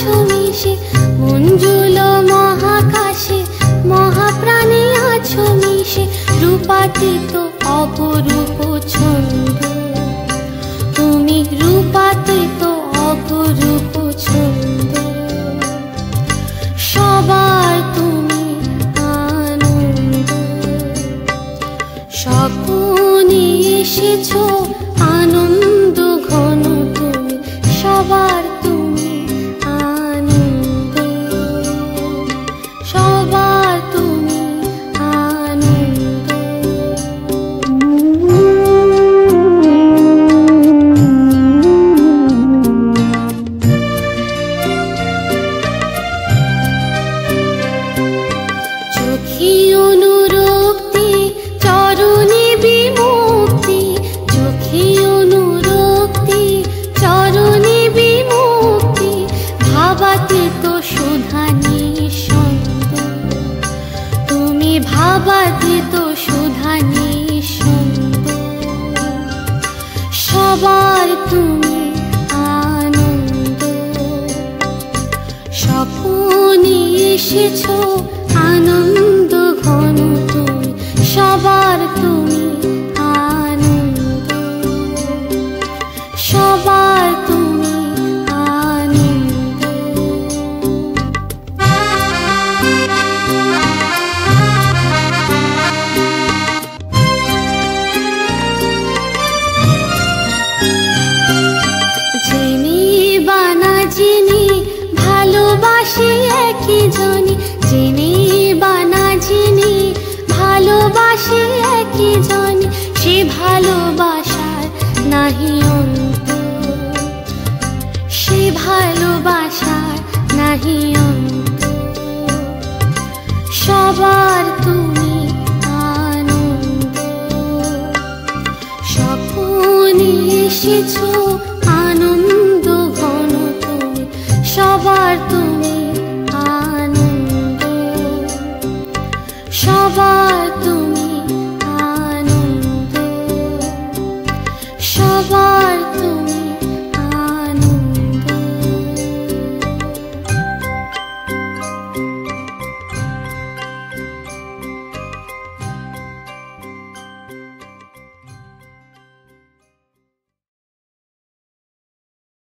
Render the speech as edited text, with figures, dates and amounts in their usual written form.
আছো মিশে, মঞ্জুল মহাকাশে মহাপ্রাণে আছো মিশে। রূপাতীত অপরূপ ছন্দ, তুমি রূপাতীত অপরূপ ছন্দ। সবার তুমি আনন্দ, স্বপনে এসেছো আনন্দ ঘন তুমি। সবার তুমি আনন্দ, সবার তুমি আনন্দ। চোখে অনুরক্তি, চরণে বিমুক্তি। চোখে অনুরক্তি, চরণে বিমুক্তি। ভাবাতীত সুধা নিঃসন্দ, তুমি ভাবাতীত সুধা নিঃসন্দ। সবার তুমি আনন্দ, স্বপনে এসেছো আনন্দ ঘন তুমি। সবার তুমি আনন্দ, সবার তুমি আনন্দ। জেনে বা না জেনে ভালোবাসি একই জনে। জেনে বা না জেনে ভালোবাসি একই জনে। সে ভালোবাসার নাহি অন্ত, সে ভালোবাসার নাহি অন্ত। সবার তুমি আনন্দ, স্বপনে এসেছো